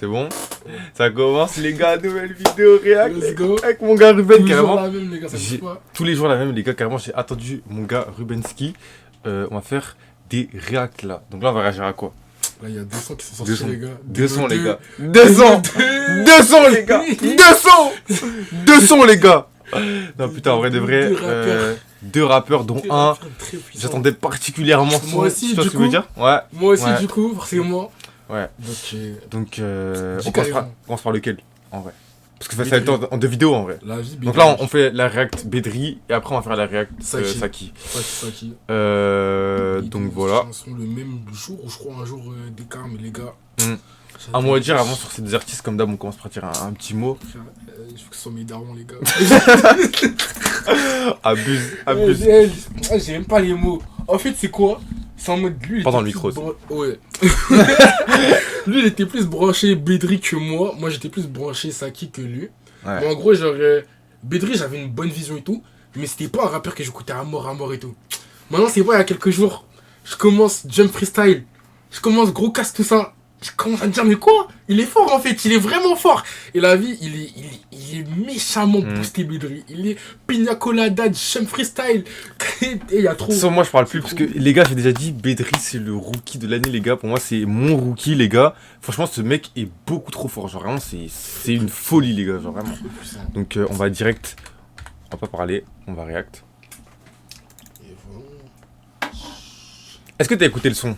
C'est bon? Ça commence les gars, nouvelle vidéo réact Let's go. avec mon gars Ruben Toujours carrément. la même, les gars, ça J'ai- bouge pas. Tous les jours la même les gars, carrément j'ai attendu mon gars Rubenski. On va faire des réacts là. Donc là on va réagir à quoi? Là, il y a 200 qui sont sortis, 200 les gars. 200 les gars. 200 200 les gars. 200 les gars. Non putain en vrai de vrai. Deux rappeurs. Deux rappeurs dont un. Très puissant. J'attendais particulièrement son. Moi aussi, Tu vois du ce que je veux coup. dire? Ouais. Moi aussi, Ouais. du coup, forcément. Ouais. Donc, Donc Dis on carrément. commence par lequel en vrai? Parce que ça va être en deux vidéos en vrai. la vie, Donc là on fait la réact Bédri et après on va faire la réact Saki. Saki. Ils Donc font voilà. une chanson le même jour, ou je crois un jour d'écart, mais les gars. Mm. Un mot à dire avant sur ces deux artistes, comme d'hab on commence par dire un petit mot. Il faut que ce soit mes darons, les gars. Abuse. J'ai même pas les mots. En fait, c'est quoi? C'est en mode lui. il Pas dans était le plus micro, Ouais. Lui, il était plus branché Bédri que moi. Moi, j'étais plus branché Saki que lui. Ouais. Mais en gros, genre, Bédri, j'avais une bonne vision et tout. Mais c'était pas un rappeur que j'écoutais à mort et tout. Maintenant, c'est vrai, il y a quelques jours, je commence Jump Freestyle. Je commence Gros Casse, tout ça. Je commence à me dire, mais quoi? Il est fort en fait, il est vraiment fort. Et la vie, il est méchamment boosté, Bédri. Il est Pina Colada, Jump Freestyle. Et il y a trop. Sans moi je parle plus parce que les gars j'ai déjà dit Bédri c'est le rookie de l'année les gars. Pour moi c'est mon rookie les gars. Franchement ce mec est beaucoup trop fort. Genre vraiment c'est une folie les gars. Genre vraiment. Donc on va direct. On va pas parler, on va react. Et voilà. Est-ce que t'as écouté le son?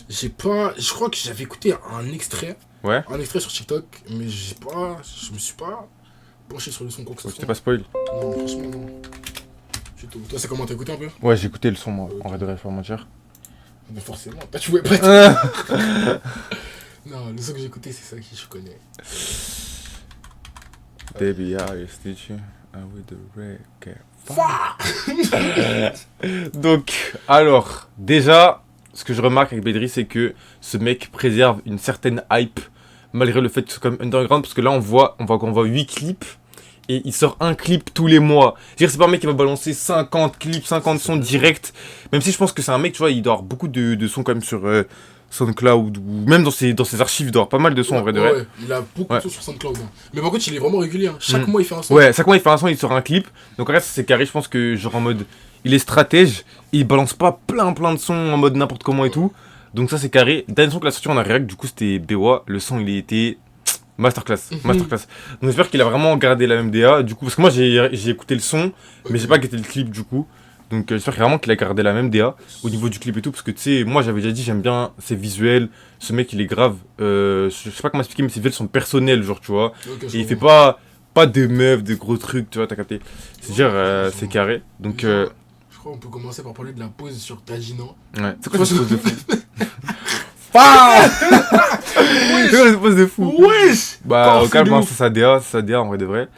J'ai pas. Je crois que j'avais écouté un extrait. Ouais. Un extrait sur TikTok, mais j'ai pas. Je me suis pas penché sur le son quoi que ce Je t'ai soit. pas spoil? Non, franchement, non. C'est tout. Toi, c'est comment t'as écouté un peu? Ouais j'ai écouté le son moi. En vrai de vrai je vais pas mentir. Mais forcément. Toi, tu pouvais pas. Non, le son que j'ai écouté, c'est ça que je connais. Baby I stitch you with the reggae. Donc, alors, déjà, ce que je remarque avec Bédri, c'est que ce mec préserve une certaine hype, malgré le fait que c'est comme underground, parce que là, on voit 8 clips, et il sort un clip tous les mois. C'est-à-dire, c'est pas un mec qui va balancer 50 clips, 50 sons directs, même si je pense que c'est un mec, tu vois, il doit avoir beaucoup de sons quand même sur SoundCloud, ou même dans ses archives, il doit avoir pas mal de sons en vrai de vrai. Ouais, il a beaucoup de sons sur SoundCloud. Hein. Mais par contre, il est vraiment régulier. Hein. Chaque mois, il fait un son. Ouais, chaque mois il fait un son, il sort un clip. Donc en vrai, c'est carré, je pense que genre en mode il est stratège, et il balance pas plein de sons en mode n'importe comment et tout. Donc ça c'est carré. Dernier son que la sortie on a réact, du coup c'était Bewa, le son il était masterclass. Donc j'espère qu'il a vraiment gardé la même DA du coup parce que moi j'ai écouté le son, mais j'ai pas guetté le clip du coup. Donc j'espère vraiment qu'il a gardé la même DA au niveau du clip et tout parce que tu sais, moi j'avais déjà dit j'aime bien ses visuels, ce mec il est grave, je sais pas comment expliquer mais ses visuels sont personnels genre tu vois. Ok, Et il fait pas de meufs, de gros trucs, tu vois, t'as capté. C'est-à-dire, c'est carré. Donc, Je crois qu'on peut commencer par parler de la pause sur Tajina. ouais. C'est quoi cette pause de fou? C'est quoi cette pose de fou? Wesh! Bah, Oh, au calme, c'est de hein, ouf. c'est sa DA en vrai de vrai.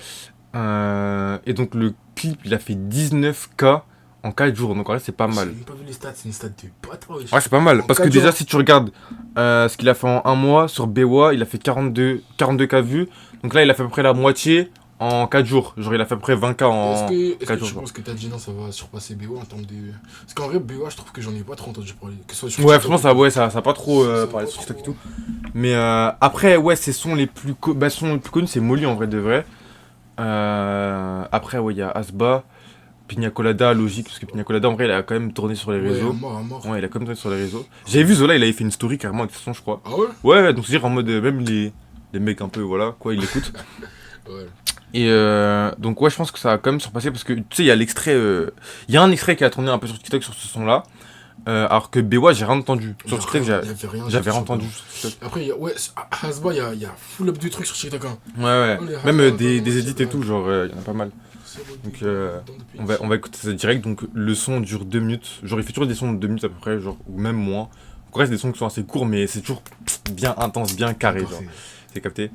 Et donc, le clip, il a fait 19K en 4 jours. Donc, en vrai, c'est pas mal. J'ai même pas vu les stats, c'est une stat de bâtard. Wesh. Ouais, c'est pas mal. En Parce que 4 déjà, jours. si tu regardes ce qu'il a fait en un mois sur Bewa, il a fait 42K vues. Donc là, il a fait à peu près la moitié en 4 jours. Genre, il a fait à peu près 20K en Est-ce que 4 tu jours. penses que Tajina ça va surpasser BO en termes de. Parce qu'en vrai, BO, je trouve que j'en ai pas trop entendu parler. Que ce soit sur Ouais, TikTok franchement, ou- ça a pas trop Ça parlé va sur pas TikTok et trop. tout. Mais après, ouais, ses sons les plus, sons les plus connus, c'est Molly en vrai de vrai. Après, ouais, il y a Asba, Pina Colada, logique, parce que Pina Colada en vrai, il a quand même tourné sur les Ouais, réseaux. à mort. Ouais, il a quand même tourné sur les réseaux. J'avais vu Zola, il avait fait une story carrément avec ce son, je crois. Ah ouais? Ouais, donc c'est-à-dire en mode, même les mecs un peu, voilà, quoi, ils l'écoutent. Ouais. Et donc ouais je pense que ça a quand même surpassé parce que tu sais il y a l'extrait il y a un extrait qui a tourné un peu sur TikTok sur ce son là alors que Bewa j'ai rien entendu sur TikTok j'avais rien entendu sur TikTok. Après, ouais, à Hasba, il y a full up de trucs sur TikTok. Hein. Ouais Oh, les même Hasba, des vraiment, edits et tout genre il y en a pas mal donc on va écouter ça direct donc le son dure 2 minutes genre il fait toujours des sons de 2 minutes à peu près genre ou même moins donc ouais c'est des sons qui sont assez courts mais c'est toujours bien intense bien carré genre c'est capté.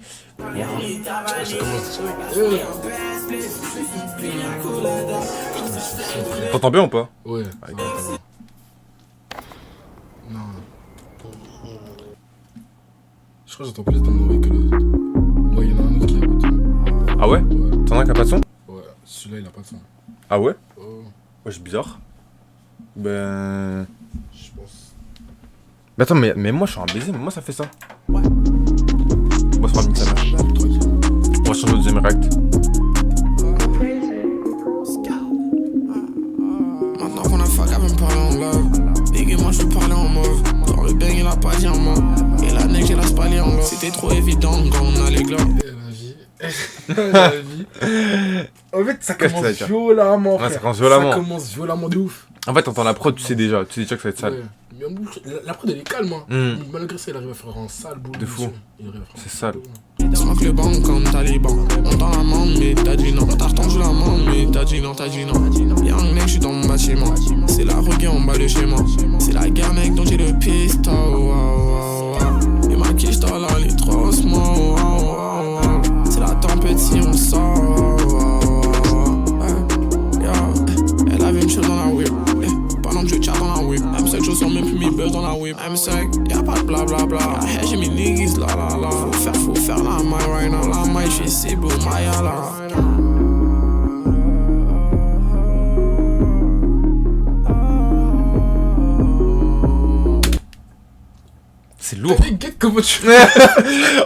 T'entends bien ou pas? Ouais. Non. Je crois que j'entends plus ton oreille que le. Ouais, il y en a un autre qui a pas de son. Ah ouais? Ouais. T'en as un qui a pas de son? Ouais, celui-là il a pas de son. Ah ouais? Oh, Ouais c'est bizarre. Ben... je pense. Mais attends mais moi je suis un baiser mais moi ça fait ça. 3 minutes sa mère. On va changer au deuxième react. Maintenant qu'on a fuck, elle veut me parler en love. Big et moi je veux parler en mauve. Dans le bang il a pas dit un mot. Et la neige elle a spalé en love. C'était trop évident quand on a les globes. La vie. En fait, ça Qu'est-ce que commence ça veut dire violemment. Ouais, ça frère. commence violemment. Ça commence violemment de ouf. En fait, t'entends la prod, tu sais déjà que ça va être sale. Ouais. Mais en bouche, la prod elle est calme. Hein. Mm. Malgré ça, il arrive à faire un sale boulot. De fou. Il arrive à faire un C'est sale. boulot. Smoke le banc comme Taliban. On t'en amende mais t'as dit non. T'as retendu l'amende mais t'as dit non, t'as dit non. Young mec, je suis dans mon bâtiment. C'est la reggae en bas de chez moi. C'est la guerre mec dont j'ai le piste. Et ma quiche dans la lit trop small. C'est la tempête si on sort. Elle avait une chose dans la whip. Pendant que je chat dans la whip. M5 je sens même plus mes buzz dans la whip. M5 y'a pas de blablabla. J'ai mes niggas la la la. Faut faire la maille right now. La maille j'fais c'est beau Maya là. C'est lourd. Hey, get comment tu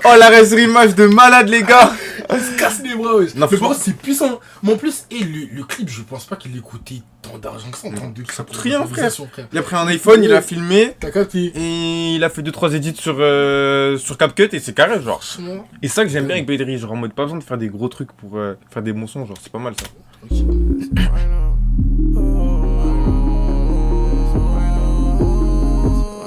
Oh, la image de malade, les gars. Il se casse les bras, ouais. Non, Mais par franchement- contre, c'est puissant. Mais en plus, et le clip, je pense pas qu'il ait coûté tant d'argent que ça en termes de clip. Ça coûte rien, frère. Réalisation, frère. Il a pris un iPhone, il a filmé. T'as capté. Et il a fait 2-3 edits sur CapCut et c'est carré, genre. Franchement. Et c'est ça que j'aime bien avec Bedri, genre en mode pas besoin de faire des gros trucs pour faire des bons sons, genre c'est pas mal ça. Ok.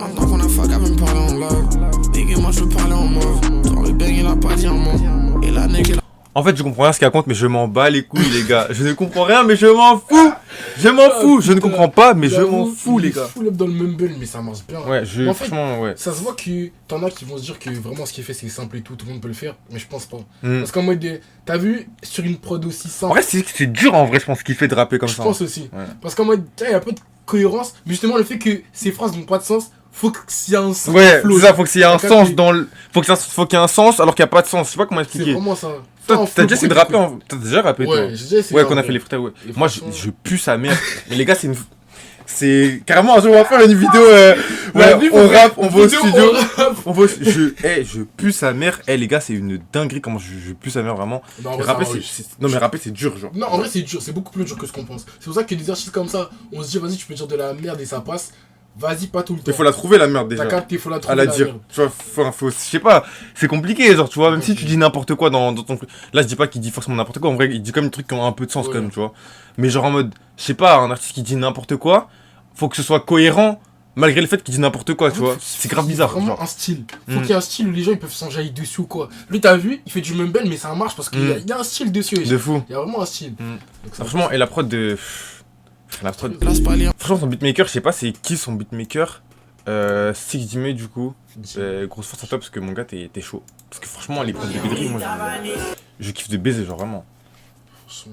Maintenant qu'on a fuck, elle veut me parler en love. Big et moi je veux parler en mauve. Dans le bang il a pas dit un mot. Et la neige elle a En fait, je comprends rien ce qu'elle compte, mais je m'en bats les couilles, les gars. Je ne comprends rien, mais je m'en fous. Je m'en fous. Je ne comprends pas, mais je m'en fous, les gars. Full up dans le mumble, mais ça marche bien. Ouais, Mais en fait, franchement, ouais. ça se voit que t'en as qui vont se dire que vraiment ce qu'il fait c'est simple et tout le monde peut le faire, mais je pense pas. Mm. Parce qu'en mode, t'as vu, sur une prod aussi En simple, vrai, c'est dur en vrai, je pense, qu'il fait de rapper comme je ça. pense aussi. Ouais. Parce qu'en mode, il y a un peu de cohérence, mais justement le fait que ces phrases n'ont pas de sens, faut qu'il y ait un sens. Ouais, flow. c'est ça, faut qu'il y ait un T'as sens capté. dans le. Faut qu'il y ait un sens alors qu'il n'y a pas de sens. Je sais pas comment C'est expliquer. vraiment ça. Toi, Pas un t'as flow déjà essayé de pour rapper en. T'as déjà rappé, toi? Ouais, j'ai déjà essayé. Ouais, de qu'on a rapper. fait les freestyles, ouais. Et Moi, franchement- je pue sa mère. Mais les gars, c'est carrément un jour on va faire une vidéo Ouais, ouais, lui, on faut faire rappe, on une va au vidéo, studio, on rappe. on va je pue sa mère. Les gars, c'est une dinguerie comment je pue sa mère vraiment. Non, en vrai, Rapper ça va, non mais rapper c'est dur genre. Non, en vrai, c'est dur, c'est beaucoup plus dur que ce qu'on pense. C'est pour ça que des artistes comme ça, on se dit, vas-y, tu peux dire de la merde et ça passe. Vas-y, pas tout le temps. Il faut la trouver la merde déjà. T'as capté, faut la trouver. À la la dire. merde. Tu vois, je sais pas, c'est compliqué genre tu vois, même si Ok. tu dis n'importe quoi dans ton truc. Là, je dis pas qu'il dit forcément n'importe quoi, en vrai, il dit comme des trucs qui ont un peu de sens Ouais. quand même, tu vois. Mais genre en mode, je sais pas, un artiste qui dit n'importe quoi, faut que ce soit cohérent malgré le fait qu'il dit n'importe quoi, tu vois. C'est grave bizarre. Vraiment Genre. un style. Faut Mm. qu'il y ait un style où les gens ils peuvent s'enjailler dessus ou quoi. Lui, t'as vu, il fait du mumble, mais ça marche parce qu'il y a- il y a un style dessus. De fou. Il y a vraiment un style. Mm. Donc ça Franchement, et la prod de. La prod. la spalée. Franchement, son beatmaker, je sais pas c'est qui son beatmaker. 6 Dime du coup. Grosse force à toi parce que mon gars, t'es chaud. Parce que franchement, les prods de Bedri, moi je kiffe de baiser, genre vraiment. Franchement.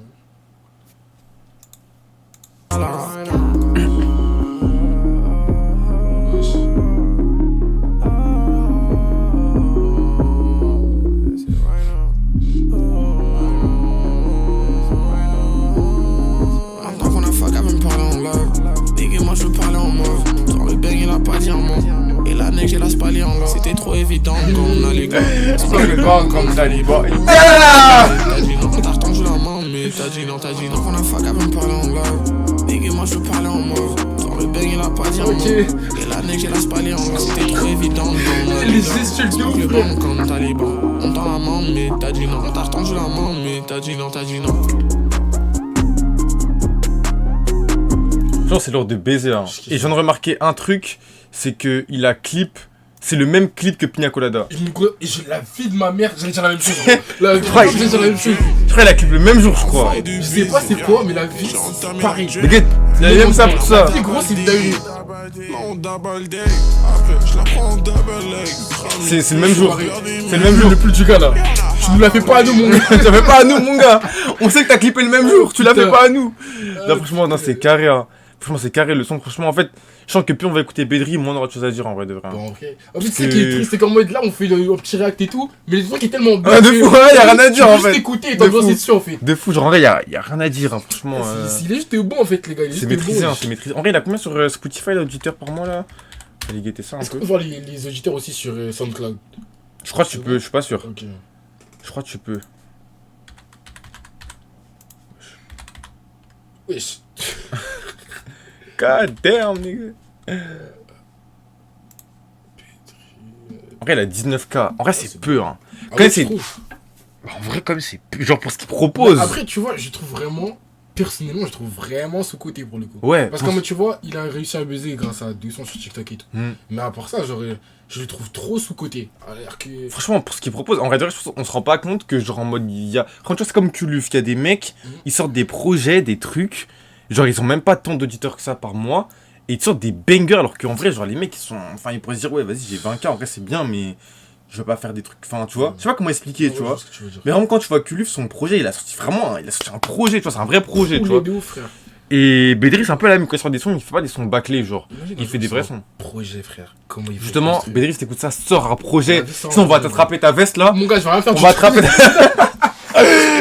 Maintenant qu'on a fuck, elle veut me parler en love. Big et moi je veux parler en mauve. Dans le bang il a pas dit un mot. Et la neige elle a spalé en love. C'était trop évident quand on a les gars. Le grand comme Taliban. T'as dit non, t'as retendu la main, mais t'as dit non, t'as dit non. Qu'on a fuck, elle veut me parler en love. Big et moi je veux parler en mauve. Dans le bang il a pas dit un mot. Ok. Et la neige elle a spalé en love. C'était trop évident quand on a Les les gars. gestuels de Smoke ouf, le frère. banc comme Taliban. On t'en amende, mais t'as dit non. T'as retendu la main, mais t'as dit non, t'as dit non. Genre, c'est lourd de baiser. Hein. Je kiffe. Et j'en ai remarqué un truc, c'est que il a clip. C'est le même clip que Pina Colada. La vie de ma mère, j'allais dire la même chose. Gros. La vie de ma crois mère, j'allais dire la même chose. Je crois qu'il a clip le même jour, je crois. Je sais pas c'est quoi, mais la vie, c'est pareil. Mais gars, il a même ça pour ça. La vie, gros, c'est une dinguerie. C'est le même jour. C'est le même jour. Le plus du gars là. Tu nous la fais pas à nous, mon gars. Tu la fais pas à nous, mon gars. On sait que t'as clippé le même jour. Tu la fais Putain. pas à nous. Non, franchement, non, c'est carré. Hein. Franchement, c'est carré le son. Franchement, en fait, je sens que plus on va écouter Bedri, moins on aura de choses à dire en vrai de vrai. Bon, ok. En fait, c'est ça qui est triste, c'est qu'en mode là, on fait un petit react et tout, mais le truc est tellement bien. Ah, de que fou, ouais, y a rien à dire, tu peux en juste fait. écouter et De t'ambiancer fou. dessus en fait. De fou, genre en vrai, y a rien à dire, hein, franchement. Il est juste bon en fait, les gars. Il est C'est juste maîtrisé, bon, hein, c'est maîtrisé. En vrai, il a combien sur Spotify, l'auditeurs par mois là? Allez guetter ça un Est-ce qu'on peu. peut voir les auditeurs aussi sur SoundCloud? Je crois que tu C'est peux, bon. je suis pas sûr. Ok. Je crois que tu peux. Wesh. God damn, nigga. En vrai, il a 19K. En vrai, c'est c'est peu, hein. Ah Quand ouais, même, tu c'est. trouves? En vrai, comme c'est peu. Genre pour ce qu'il propose. Après, tu vois, je trouve vraiment, personnellement, je trouve vraiment sous-côté pour le coup. Ouais. Parce que, comme tu vois, il a réussi à baiser grâce à 200 sur TikTok et tout. Hmm. Mais à part ça, genre, je le trouve trop sous-côté. Alors que. Franchement, pour ce qu'il propose, en vrai, de vrai, je pense on se rend pas compte que, genre, en mode, il y a. Franchement, c'est comme Culuf, il y a des mecs, ils sortent des projets, des trucs. Genre, ils ont même pas tant d'auditeurs que ça par mois. Et ils sortent des bangers, alors qu'en vrai, genre, les mecs, ils sont. Enfin, ils pourraient se dire, ouais, vas-y, j'ai 20K, en vrai, c'est bien, mais. Je veux pas faire des trucs. Enfin, tu vois. Je sais pas comment expliquer, Ouais, tu je vois. ce que tu veux dire. Mais vraiment, quand tu vois Culuf, son projet, il a sorti vraiment. Il a sorti un projet, tu vois, c'est un vrai projet, tu Tous vois. les deux, frère. Et Bédri, c'est un peu la même quand il sort des sons, il fait pas des sons bâclés, genre. Imagine Il un fait jour, des vrais c'est un sons. Projet, frère. Comment il fait Justement, construire. Bédri, si t'écoutes ça, sort un projet. Ouais, ça, Sinon, on va ouais. t'attraper ta veste là. Mon gars, je vais rien faire. On du va tout. attraper.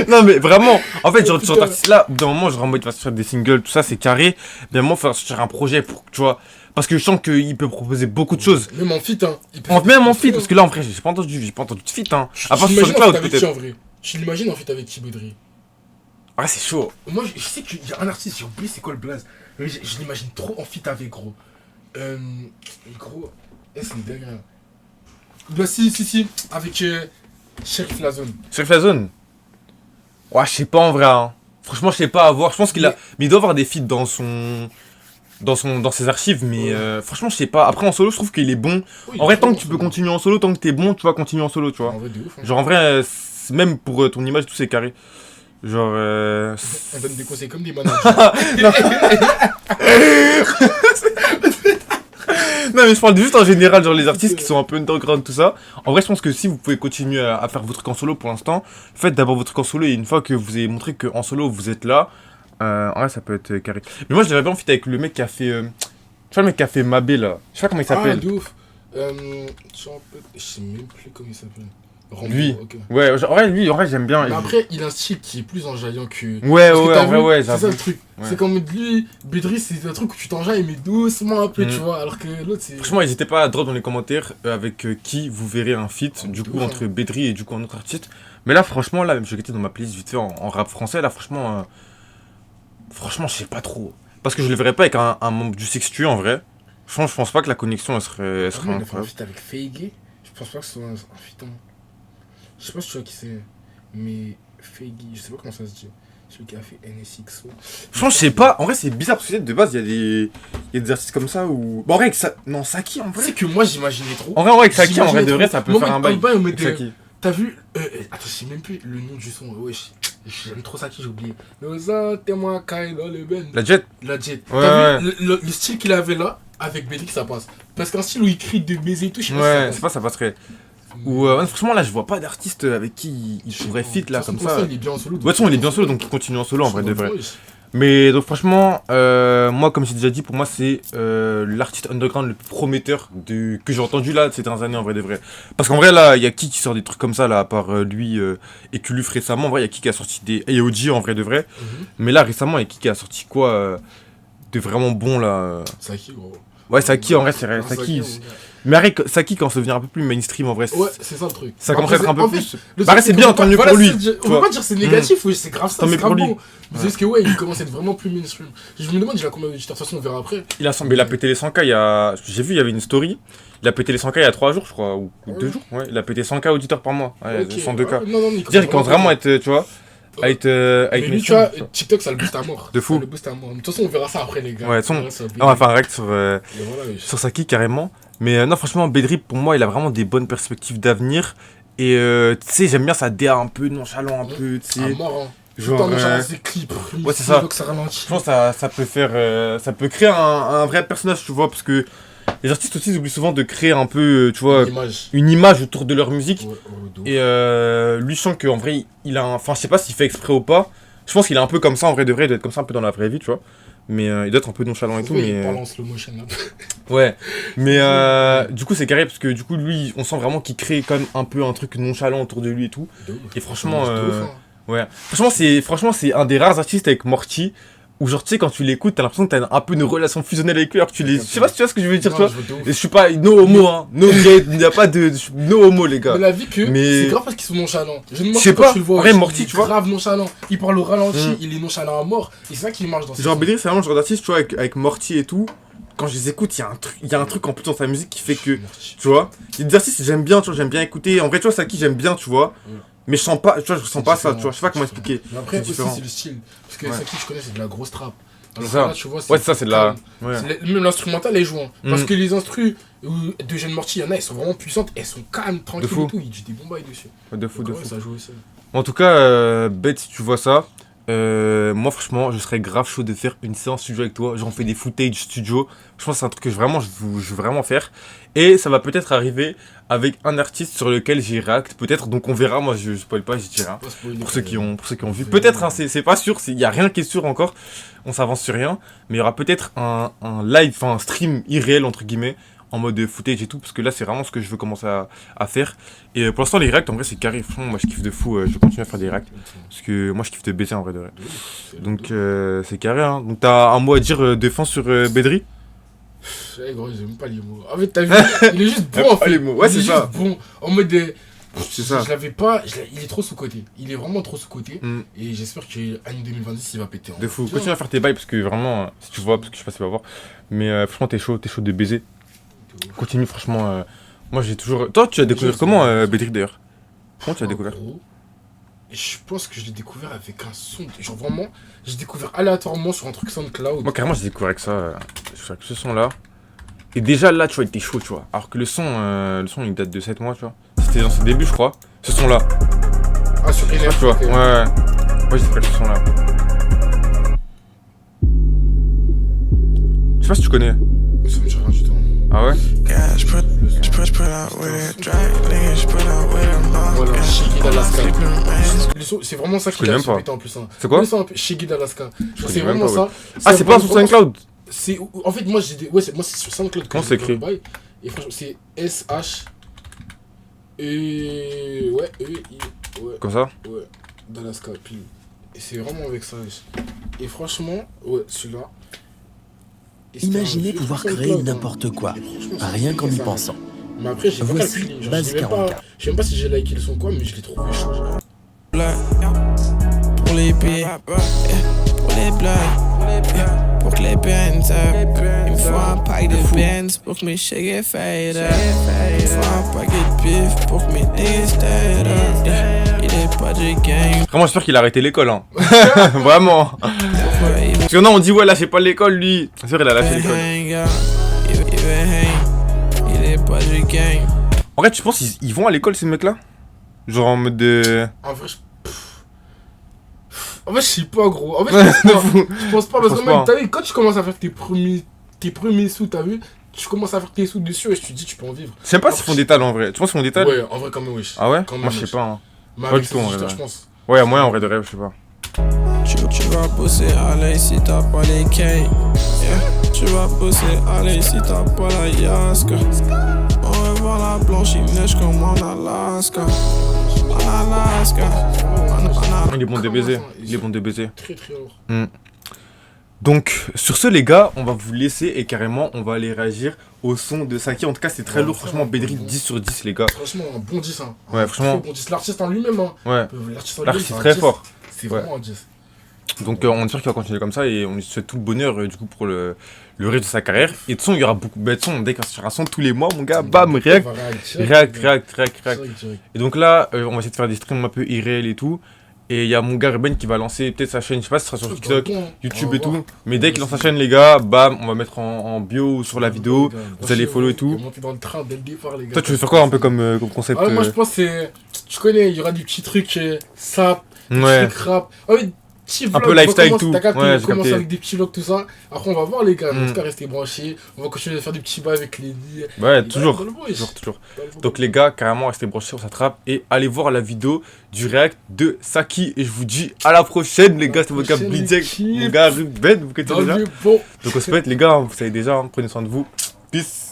Non, mais vraiment, en fait, genre, Oh, sur putain. cet là, au bout d'un moment, genre, en mode, il va sortir des singles, tout ça, c'est carré. Mais moi, il faut sortir un projet pour, tu vois. Parce que je sens qu'il peut proposer beaucoup de choses. Même en fit, hein. Il peut En, faire même des en trucs, fit, hein. parce que là, en vrai, j'ai pas entendu de fit, hein. À part Tu sur l'imagines en SoundCloud, fait avec qui peut-être. en vrai? Tu l'imagines en fait avec qui, Bédri? Ouais, c'est chaud. Moi, je sais qu'il y a un artiste, j'ai oublié c'est quoi le blaze. Mais je l'imagine trop en fit avec gros. Gros. C'est une dingue. Bah, si. Avec Sheriff Lazone. Sur la zone. Ouais, je sais pas en vrai, hein. Franchement, je sais pas à voir. Je pense qu'il a. Mais il doit avoir des feats dans son. Dans ses archives, mais Ouais. franchement, je sais pas. Après, en solo, je trouve qu'il est bon. Oui, En vrai, tant vraiment, que tu peux c'est bon. continuer en solo, tant que t'es bon, tu vas continuer en solo, tu vois. En vrai, de ouf. Hein. Genre, en vrai, même pour ton image, tout c'est carré. Genre. On donne des conseils comme des managers. Non, mais je parle juste en général, genre les artistes qui sont un peu underground, tout ça. En vrai, je pense que si vous pouvez continuer à faire vos trucs en solo pour l'instant, faites d'abord votre truc en solo et une fois que vous avez montré qu'en solo vous êtes là, en vrai, ça peut être carré. Mais moi, je l'avais bien en fit avec le mec qui a fait. Tu vois, le mec qui a fait Mabé là. Je sais pas comment il Ah, s'appelle. de ouf. Je sais même plus comment il s'appelle. Rambo, Lui. ok. Ouais, genre, en vrai, j'aime bien. Mais après, il a un style qui est plus enjaillant que. Ouais, Parce que ouais, t'as en vrai, vu, ouais, c'est ça j'avoue. le truc. Ouais. C'est comme lui, Bédri, c'est un truc où tu t'enjailles, mais doucement un peu, Mm. tu vois. Alors que l'autre, c'est. Franchement, n'hésitez pas à drop dans les commentaires avec qui vous verrez un feat, du de coup, ouf, entre hein. Bédri et du coup un autre artiste. Mais là, franchement, là, même je étais dans ma playlist vite fait en rap français, là, franchement, je sais pas trop. Parce que je le verrais pas avec un membre du Sextu en vrai. Franchement, je pense pas que la connexion elle serait Ah, il a fait un incroyable. feat avec Feige. Je pense pas que ce soit un feat. Je sais pas si tu vois qui c'est. Mais Feige, je sais pas comment ça se dit. Celui qui a fait NSXO. Franchement, je sais pas. En vrai, c'est bizarre parce que de base, il y a des artistes comme ça où. Bon, en vrai, avec ça. Non, Saki en vrai. C'est que moi j'imaginais trop. En vrai, avec Saki, en vrai, J'imaginais de vrai, trop. ça peut Moi, faire un bail. on Avec mettait- Saki. T'as vu attends, je sais même plus le nom du son. Ouais, j'aime trop Saki, j'ai oublié. Nos antémoins caillent dans le ben. La Jet. La Jet. Ouais, T'as vu le style qu'il avait là, avec Bédrick, ça passe. Parce qu'un style où il crie de baiser et tout, je sais Ouais, pas c'est si pas, ça passerait. ça passe. Ou, ouais, franchement, là, je vois pas d'artiste avec qui il pourrait fit là, De toute comme façon, ça. il est bien en solo. Ouais, de toute façon, il est bien solo, donc il continue en solo en vrai de vrai. Ouais. Mais donc franchement, moi comme j'ai déjà dit, pour moi c'est l'artiste underground le plus prometteur que j'ai entendu là ces dernières années en vrai de vrai. Parce qu'en vrai là, il y a qui sort des trucs comme ça là, à part lui et Culuf récemment, en vrai il y a qui a sorti des AOG en vrai de vrai. Mhm. Mais là récemment, il y a qui a sorti quoi de vraiment bon là. Saki, gros. Ouais, Saki en vrai c'est Ah, Saki. mon gars. Mais arrête, Saki quand ça devient un peu plus mainstream en vrai, Ouais, c'est ça le truc. ça commence à être un peu En fait, plus. le Bah truc, c'est bien, qu'on tant peut mieux pas- pour voilà, lui. On peut pas dire c'est négatif, oui, c'est grave ça, Tant mieux c'est grave pour lui. bon. C'est juste que ouais, il commence à être vraiment plus mainstream. Je me demande, il a combien d'auditeurs, de toute façon, on verra après. Il a pété les 100K il y a. J'ai vu, il y avait une story. Il a pété les 100K il y a 3 jours, je crois, ou Ouais. 2 jours. Ouais, il a pété 100K auditeurs par mois. Ouais, Ok. 102K. Ah, non, mais Dire qu'il commence vraiment à être, tu vois, à être Mais lui, tu mainstream, vois, TikTok, ça le booste à mort. De fou. Ça le booste à mort. De toute façon, on verra ça après, les gars. Ouais, de toute façon, On verra ça, Ah, on va faire un rect sur, Et voilà, oui. sur Saki carrément. Mais non, franchement, Bédri, pour moi, il a vraiment des bonnes perspectives d'avenir. Et tu sais, j'aime bien sa DA un peu nonchalant, un peu, tu À sais. mort, hein. Genre, Tout le temps, dans ses clips. ouais, c'est ça. Donc, ça ralentit. Je pense que ça peut faire. Ça peut créer un vrai personnage, tu vois, parce que les artistes aussi, ils oublient souvent de créer un peu, tu vois, L'image. une image autour de leur musique. Ouais, ouais, de ouf. Et lui, je sens qu'en vrai, il a un. Enfin, je sais pas s'il fait exprès ou pas. Je pense qu'il est un peu comme ça en vrai de vrai, il doit être comme ça un peu dans la vraie vie, tu vois. Mais il doit être un peu nonchalant et tout. Oui, Mais il parle en slow motion, là. ouais. Mais du coup, c'est carré parce que du coup, lui, on sent vraiment qu'il crée quand même un peu un truc nonchalant autour de lui et tout. De ouf. Et franchement, De ouf, hein. ouais. Franchement, c'est un des rares artistes avec Morty Où genre, tu sais, quand tu l'écoutes, t'as l'impression que t'as un peu une relation fusionnelle avec lui, alors que tu les. Je sais pas si tu vois ce que je veux dire, Non, toi. je veux de ouf. Et je suis pas. No homo, hein. No gay, il n'y a pas de. No homo, les gars. Mais la vie que Mais- c'est grave parce qu'ils sont nonchalants. Je sais pas, tu le vois. en vrai, aussi, Morty, il est tu vois. grave nonchalant. Il parle au ralenti, Mm. il est nonchalant à mort. Et c'est ça qui marche dans ses Genre, sons. Bédri, c'est vraiment le genre d'artiste, tu vois, avec Morty et tout. Quand je les écoute, il y a un truc en plus dans sa musique qui fait que. Morty. Tu vois, il y a des artistes que j'aime bien, tu vois, j'aime bien écouter. En vrai, tu vois, Saki, j'aime bien, tu vois. Ouais. Mais je sens pas, tu vois, je ressens C'est pas ça, différent, tu vois, je sais pas c'est comment différent. expliquer. Mais après, C'est aussi, différent. c'est le style. Parce que Ouais. ça qui je connais, c'est de la grosse trappe. Alors C'est ça. là, tu vois, Ouais, ça, c'est de la. calme. Ouais. Même l'instrumental est jouant. Parce Mm. que les instrus de Jeanne Morty, il y en a, elles sont vraiment puissantes, elles sont calmes, tranquilles fou. et tout. Il dit des bombes dessus. De fou, de Ouais, fou. ça joue aussi. En tout cas, Bête, si tu vois ça, moi franchement, je serais grave chaud de faire une séance studio avec toi. Genre, on fait des footage studio. Je pense que c'est un truc que je veux vraiment faire. Et ça va peut-être arriver avec un artiste sur lequel j'y réacte, peut-être. Donc on verra. Moi, je spoil pas, je dis rien. Pas spoiler, Pour ceux qui ont vu. verra. Peut-être, hein, c'est pas sûr. Il y a rien qui est sûr encore. On s'avance sur rien. Mais il y aura peut-être un live, enfin un stream irréel entre guillemets, en mode footage et tout, parce que là c'est vraiment ce que je veux commencer à faire. Et pour l'instant les reacts en vrai c'est carré, franchement moi je kiffe de fou, je vais continuer à faire des reacts, parce que moi je kiffe de baiser en vrai de vrai. Donc c'est carré hein. Donc t'as un mot à dire défense sur Bédri? Ouais, gros, j'aime pas les mots. En fait, t'as vu, il est juste bon en pas fait. les mots. Ouais, Il c'est est ça. juste bon. En mode de. C'est ça. Je l'avais pas. Il est trop sous-côté. Il est vraiment trop sous-côté. Mm. Et j'espère qu'année 2026, il va péter. De fou, Bien. continue à faire tes bails parce que vraiment, si tu vois, parce que je sais pas si tu vas voir, mais franchement t'es chaud de baiser. Continue franchement, moi j'ai toujours... Toi tu as découvert comment Bédri d'ailleurs? Comment tu as découvert? En gros, je pense que je l'ai découvert avec un son. Genre vraiment, j'ai découvert aléatoirement sur un truc SoundCloud. Moi carrément j'ai découvert avec ça, avec ce son là. Et déjà là tu vois il était chaud tu vois. Alors que le son il date de 7 mois tu vois. C'était dans ses débuts je crois. Ce son là. Ah, sur Ouais, NF, tu vois. ok. Ouais. Ouais j'ai découvert ce son là. Je sais pas si tu connais. Ça me dit rien du tout. Ah ouais? Yeah, je put out with it, drag nigga, je put out with it, Voilà, Shiggy d'Alaska. sleeping man. Le son, c'est vraiment ça qui connais a même pas. pété en plus. Hein. C'est quoi? Le son un peu Shiggy d'Alaska. Genre, connais c'est même vraiment pas, ça. Ah c'est pas sur vraiment- SoundCloud? C'est en fait moi j'ai ouais c'est sur SoundCloud que Comment j'ai c'est découvert le bail. Et franchement c'est SH et ouais Comme ça? ouais d'Alaska pile. Et c'est vraiment avec ça. Et franchement ouais celui-là. Et c'était Imaginez un vieux pouvoir SoundCloud, créer hein. n'importe quoi, Et franchement, rien c'est qu'en y ça. pensant. Mais après j'ai pas Voici calculé. Genre, Base je sais même pas 44. je sais même pas si j'ai liké le son quoi mais je l'ai trouvé chaud. Genre. Black. Pour les billets, yeah, pour les blagues, yeah, pour que les bands up. Il me faut un pack de bands pour que mes chèques fade up. Il me faut un paquet de bif pour que mes niggas stay up. Yeah, il est pas du gang, Vraiment j'espère qu'il a arrêté l'école hein. Vraiment. pourquoi il Parce que non on dit ouais lâchez pas l'école lui. C'est vrai il a lâché veut l'école. hang out, il veut hang, il est pas du gang. En vrai tu penses ils vont à l'école ces mecs là? Genre en mode de... En vrai je sais pas gros. En fait je pense pas parce Je que pense même pas. t'as vu quand tu commences à faire tes premiers sous t'as vu tu commences à faire tes sous dessus et tu te dis tu peux en vivre. Je sais pas s'ils font des tales en vrai. Tu penses qu'ils font des tales? Ouais en vrai quand même wesh. Ah ouais? Quand même, Moi je sais wesh. pas hein. Mais Pas avec du tout, en ces vrai, je ouais. pense. Ouais à moyen en vrai de rêve je sais pas. Tu vas bosser, allez si t'as pas les keys. Yeah. Tu vas bosser, allez si t'as pas la yaska. On va voir la blanche, il neige comme en Alaska. En Alaska. Il est bon de baiser. Comment ça, Il est bon de baiser. Très très lourd. Donc, sur ce, les gars, on va vous laisser et carrément, on va aller réagir au son de Saki. En tout cas, c'est très Ouais, lourd. Franchement, Bédri, bon. 10 sur 10, les gars. Franchement un bon 10 hein. Ouais, Un franchement. très bon 10. L'artiste en lui-même hein. Ouais. L'artiste en lui-même L'artiste c'est est un très 10. fort. C'est Ouais. vraiment un 10. Donc, on espère qu'il va continuer comme ça et on lui souhaite tout le bonheur, du coup, pour le reste de sa carrière. Et de toute façon, il y aura beaucoup de sons. Dès qu'on sortira un son tous les mois, mon gars, bam, react. React. Et donc là, on va essayer de faire des streams un peu irréels et tout. Et il y a mon gars Ruben qui va lancer peut-être sa chaîne, je sais pas si ce sera sur TikTok, YouTube et tout. Mais dès qu'il lance sa chaîne, les gars, bam, on va mettre en bio ou sur la vidéo. Vous allez follow et tout. Monter dans le train dès le départ, les gars. Toi, tu veux faire quoi un peu comme concept Ah ouais, moi je pense que c'est. Tu connais, il y aura des petits trucs sap, des Ouais. petits trucs rap. Ah oui, petits vlogs. peu lifestyle, on commence- tout. T'as capté, Ouais, on j'ai commence capté. avec des petits vlogs, tout ça. Après, on va voir, les gars. Mais en Mm. tout cas, restez branchés. On va continuer à faire des petits bails avec les. Ouais, toujours. Dans le bruit. Toujours. Donc les gars, carrément, restez branchés, on s'attrape. Et allez voir la vidéo du react de Saki. Et je vous dis à la prochaine, les gars. C'est votre gars prochaine, Blitzek, l'équipe. mon gars Ruben, vous connaissez Dans déjà. le bon. Donc on se pète, les gars, vous savez déjà, hein, prenez soin de vous. Peace.